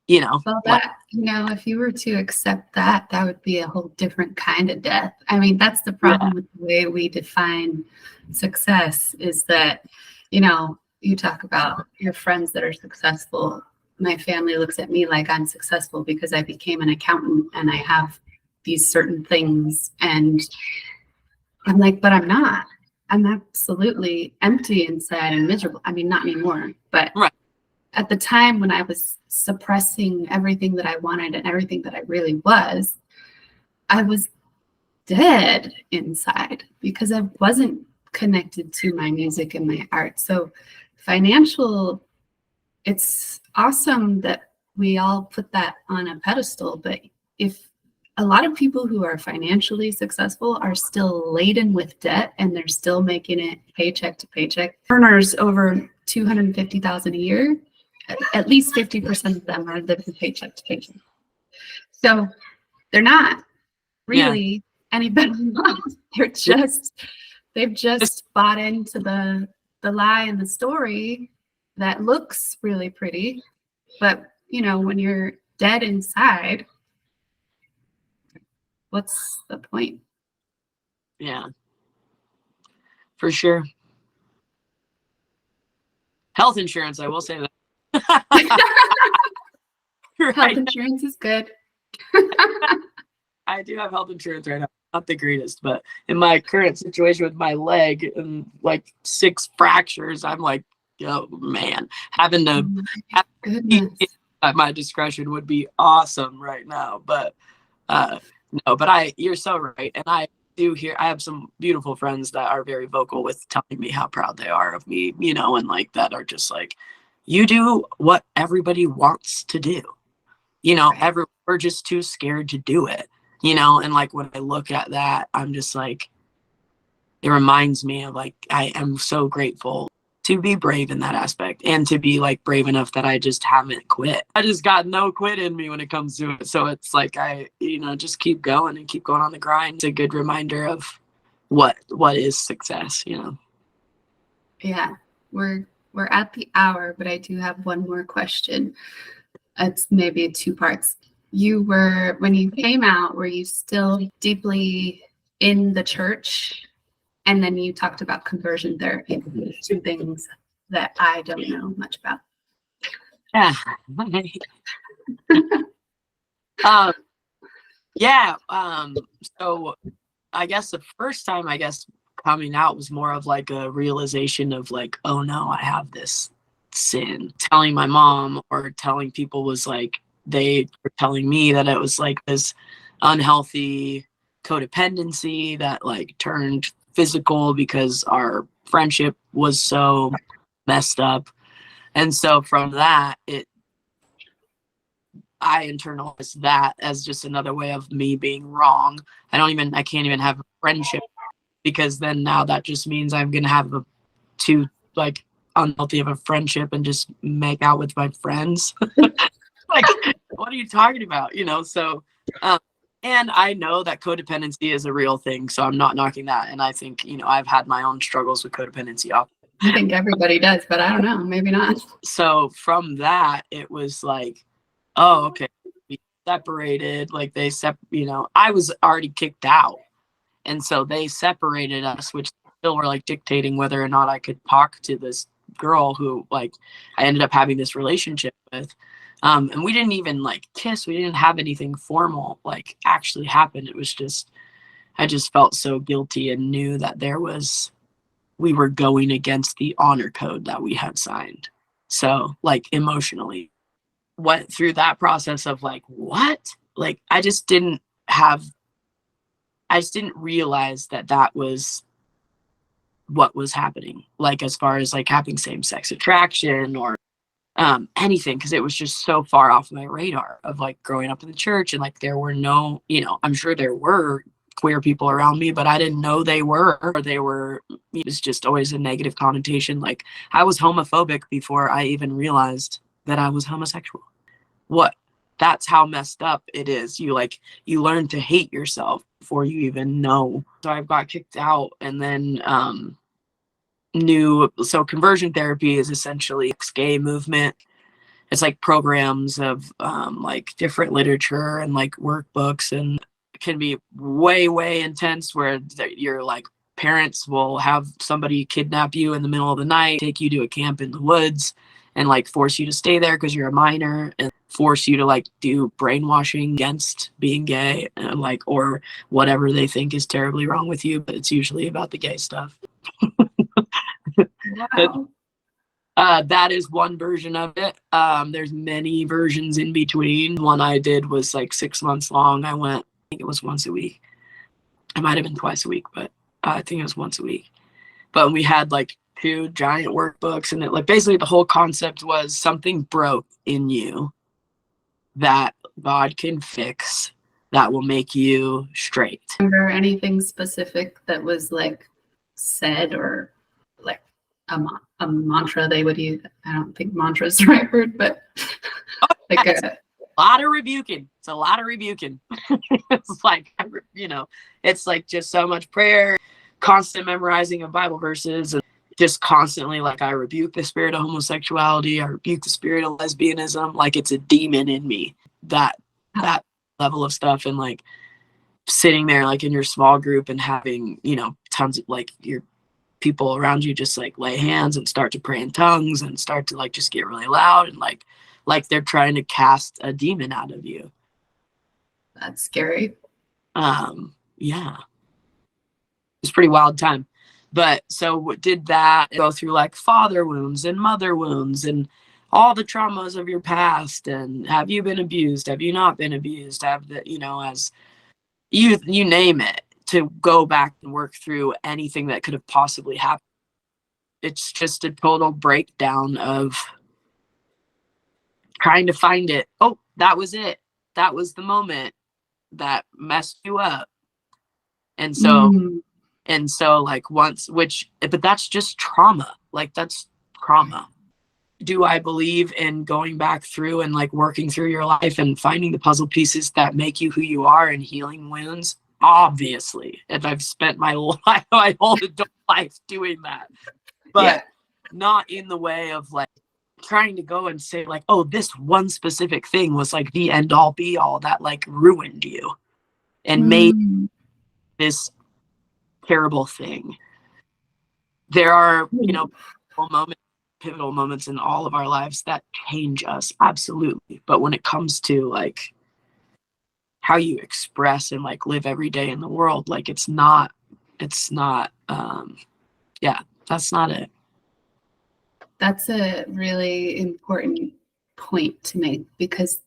you know? Well, Like, that, you know, if you were to accept that, that would be a whole different kind of death. I mean, that's the problem with the way we define success, is that, you know, you talk about your friends that are successful. My family looks at me like I'm successful because I became an accountant and I have these certain things. And I'm like, but I'm not. I'm absolutely empty inside and miserable. I mean, not anymore, but right. At the time when I was suppressing everything that I wanted and everything that I really was, I was dead inside because I wasn't connected to my music and my art. So financial, it's awesome that we all put that on a pedestal, but if a lot of people who are financially successful are still laden with debt and they're still making it paycheck to paycheck, earners over 250,000 a year, at least 50% of them are living paycheck to paycheck. So they're not really any better than us. They've just bought into the lie and the story that looks really pretty, but you know, when you're dead inside, what's the point? Yeah. for sure. Health insurance, I will say that. Health Right. insurance is good. I do have health insurance right now. Not the greatest, but in my current situation with my leg and like 6 fractures, I'm like, oh man, having to Oh my have goodness. at my discretion would be awesome right now. But no, but you're so right. And I have some beautiful friends that are very vocal with telling me how proud they are of me, you know, and like that are just like, you do what everybody wants to do. You know, Right. we're just too scared to do it, you know? And like, when I look at that, I'm just like, it reminds me of like, I am so grateful to be brave in that aspect and to be like brave enough that I just haven't quit. I just got no quit in me when it comes to it. So it's like, you know, just keep going and keep going on the grind. It's a good reminder of what is success, you know? Yeah, we're at the hour, but I do have one more question. It's maybe 2 parts. When you came out, were you still deeply in the church? And then you talked about conversion therapy, 2 things that I don't know much about. Yeah. Yeah. So I guess the first time, coming out was more of like a realization of like, oh no, I have this sin. Telling my mom or telling people was like, they were telling me that it was like this unhealthy codependency that like turned physical because our friendship was so messed up. And so from that, I internalized that as just another way of me being wrong. I can't even have a friendship, because then now that just means I'm going to have too like unhealthy of a friendship and just make out with my friends. Like, what are you talking about? You know? So, and I know that codependency is a real thing, so I'm not knocking that. And I think, you know, I've had my own struggles with codependency. I think everybody does, but I don't know, maybe not. So from that, it was like, oh, okay, we separated. Like you know, I was already kicked out. And so they separated us, which still were like dictating whether or not I could talk to this girl who like I ended up having this relationship with. And we didn't even like kiss. We didn't have anything formal like actually happen. It was just, I just felt so guilty and knew that we were going against the honor code that we had signed. So like emotionally went through that process of like, what? Like, I just didn't realize that was what was happening, like as far as like having same-sex attraction or anything, because it was just so far off my radar of like growing up in the church. And like there were no, you know, I'm sure there were queer people around me, but I didn't know they were, it was just always a negative connotation. Like I was homophobic before I even realized that I was homosexual. That's how messed up it is. You learn to hate yourself before you even know. So I got kicked out, and then so conversion therapy is essentially gay movement. It's like programs of like different literature and like workbooks, and it can be way, way intense where your like parents will have somebody kidnap you in the middle of the night, take you to a camp in the woods, and like force you to stay there because you're a minor, and force you to like do brainwashing against being gay, and like, or whatever they think is terribly wrong with you, but it's usually about the gay stuff. Wow. That is one version of it. There's many versions in between. One I did was like 6 months long. I think it was once a week. It might have been twice a week, but I think it was once a week. But we had like 2 giant workbooks, and it like basically the whole concept was something broke in you that God can fix, that will make you straight. Remember anything specific that was like said, or like a mantra they would use? I don't think mantra is the right word, but like a lot of rebuking. It's a lot of rebuking. It's like, you know, it's like just so much prayer, constant memorizing of Bible verses, and just constantly like, I rebuke the spirit of homosexuality, I rebuke the spirit of lesbianism, like it's a demon in me, that level of stuff. And like sitting there like in your small group and having, you know, tons of like, you're people around you just like lay hands and start to pray in tongues and start to like just get really loud and like they're trying to cast a demon out of you. That's scary. Yeah, it's a pretty wild time. But so did that go through like father wounds and mother wounds and all the traumas of your past, and have you been abused, have you not been abused, have the, you know, as you name it, to go back and work through anything that could have possibly happened. It's just a total breakdown of trying to find it. Oh, that was it. That was the moment that messed you up. And so, like once, but that's just trauma. Like that's trauma. Do I believe in going back through and like working through your life and finding the puzzle pieces that make you who you are and healing wounds? Obviously. And I've spent my life, my whole adult life doing that. But not in the way of like trying to go and say like, oh, this one specific thing was like the end all be all that like ruined you and made this terrible thing. There are, you know, pivotal moments in all of our lives that change us, absolutely. But when it comes to like how you express and like live every day in the world, like it's not that's not it. That's a really important point to make, because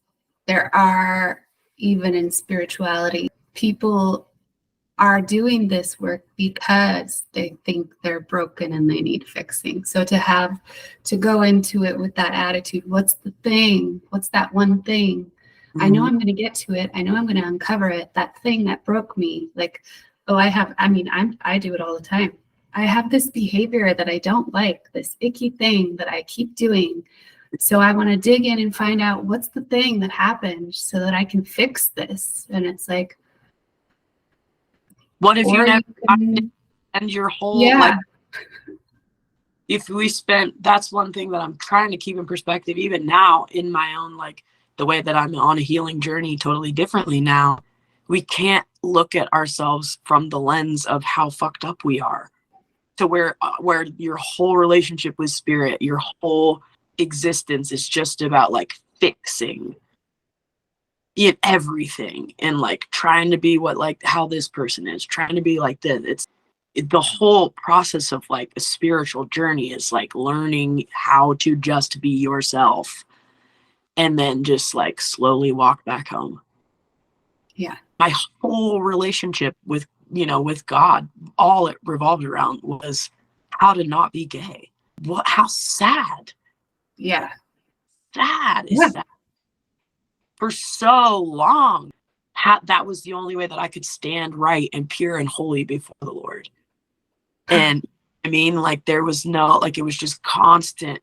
there are, even in spirituality, people are doing this work because they think they're broken and they need fixing. So to go into it with that attitude, what's the thing? What's that one thing? I know I'm going to get to it. I know I'm going to uncover it. That thing that broke me. Like, oh, I do it all the time. I have this behavior that I don't like, this icky thing that I keep doing. So I want to dig in and find out what's the thing that happened so that I can fix this. And it's like, what if you never and your whole like, if we spent, that's one thing that I'm trying to keep in perspective even now in my own, like the way that I'm on a healing journey totally differently now. We can't look at ourselves from the lens of how fucked up we are, to where your whole relationship with spirit, your whole existence is just about like fixing it, everything, and like trying to be what, like how this person is, trying to be like this. The whole process of like a spiritual journey is like learning how to just be yourself and then just like slowly walk back home. Yeah. My whole relationship with God, all it revolved around was how to not be gay. How sad. Yeah. Sad is that. For so long, that was the only way that I could stand right and pure and holy before the Lord. And I mean, like there was no, like it was just constant.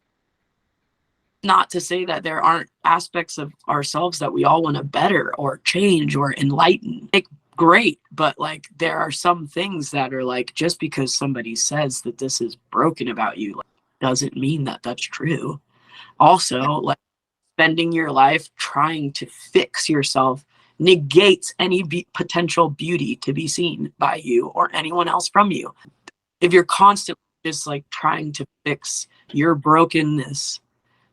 Not to say that there aren't aspects of ourselves that we all want to better or change or enlighten. Like, great, but like there are some things that are like, just because somebody says that this is broken about you, like, doesn't mean that that's true. Also, like spending your life trying to fix yourself negates any potential beauty to be seen by you or anyone else from you. If you're constantly just like trying to fix your brokenness,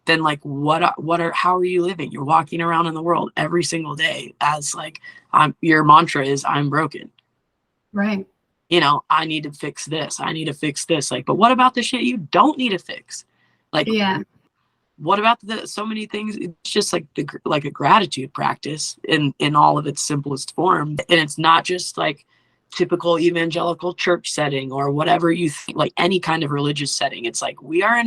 then like how are you living? You're walking around in the world every single day as like your mantra is, I'm broken. Right. You know, I need to fix this. I need to fix this. Like, but what about the shit you don't need to fix? Like, what about so many things? It's just like a gratitude practice in all of its simplest form. And it's not just like typical evangelical church setting or whatever you think, like any kind of religious setting. It's like we are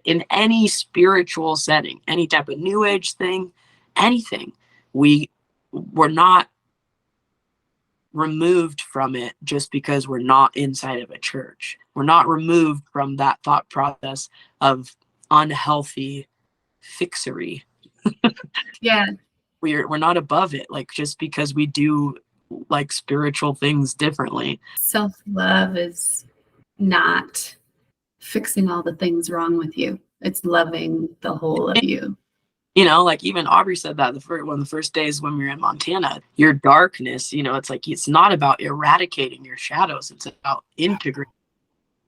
in any spiritual setting, any type of new age thing, anything. We're not removed from it just because we're not inside of a church. We're not removed from that thought process of unhealthy fixery. We're not above it, like just because we do like spiritual things differently. Self-love is not fixing all the things wrong with you. It's loving the whole of you. You know, like even Aubrey said that one of the first days when we were in Montana, your darkness, you know, it's like, it's not about eradicating your shadows. It's about integrating.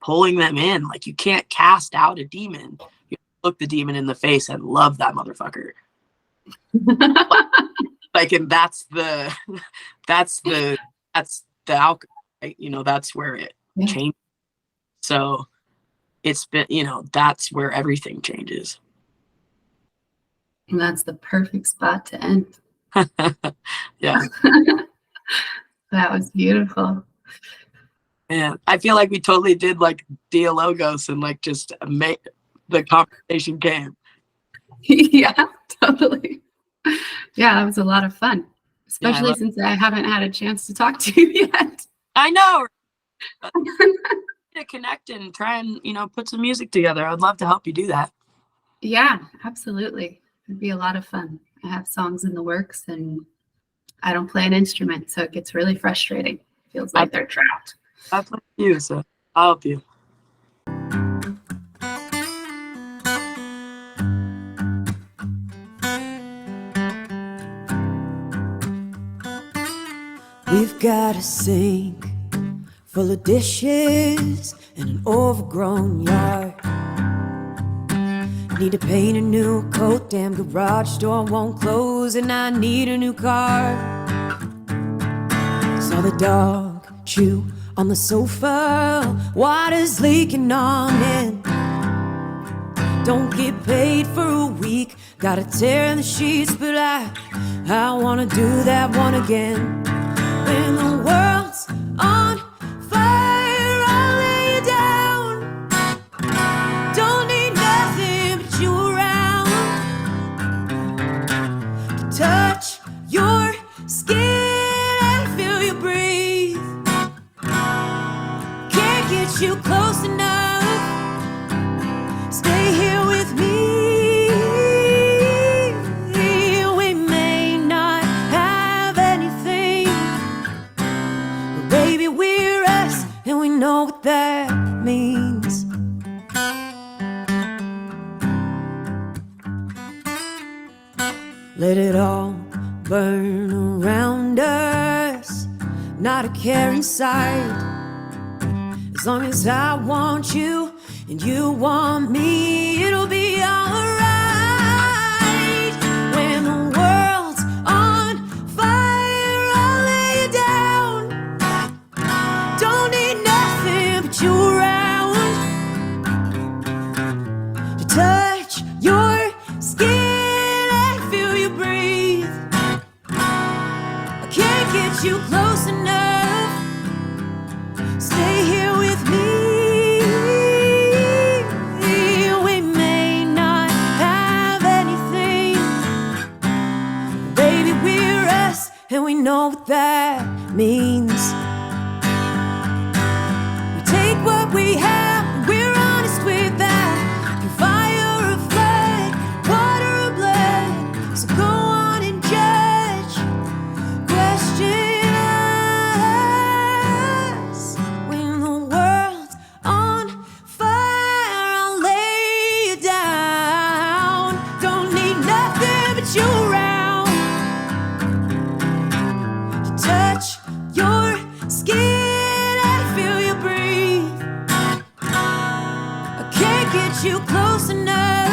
pulling them in. Like, you can't cast out a demon. You look the demon in the face and love that motherfucker. Like, and that's the alchemy, right? You know, that's where it changes. So it's been, you know, that's where everything changes. And that's the perfect spot to end. Yeah. That was beautiful. Yeah, I feel like we totally did like Dialogos and like just make the conversation came. Yeah, totally. Yeah, that was a lot of fun, especially Yeah, since I haven't had a chance to talk to you yet. I know. To connect and try and, you know, put some music together. I'd love to help you do that. Yeah, absolutely. It'd be a lot of fun. I have songs in the works and I don't play an instrument, so it gets really frustrating. Feels like they're trapped. I play you, so I'll help you. We've got a sink full of dishes and an overgrown yard. Need to paint a new coat, damn garage door won't close, and I need a new car. Saw the dog chew on the sofa, water's leaking on it. Don't get paid for a week, gotta tear in the sheets, but I wanna do that one again. When the world's on fire, I'll lay you down. Don't need nothing but you around to touch your skin and feel you breathe. Can't get you close enough. Stay here with me. We may not have anything, but baby, we're us, and we know what that means. Let it all burn around us, not a care inside. As long as I want you and you want me, it'll be alright. When the world's on fire, I'll lay you down. Don't need nothing but you around to touch your skin and feel you breathe. I can't get you close enough. Stay here with me. We may not have anything, baby, we're us, and we know what that means. We take what we have, and we're honest with that. Through fire or flood, water or blood. So go on and judge, question us. When the world's on fire, I'll lay you down. Don't need nothing but you around to touch your skin and feel you breathe. I can't get you close enough.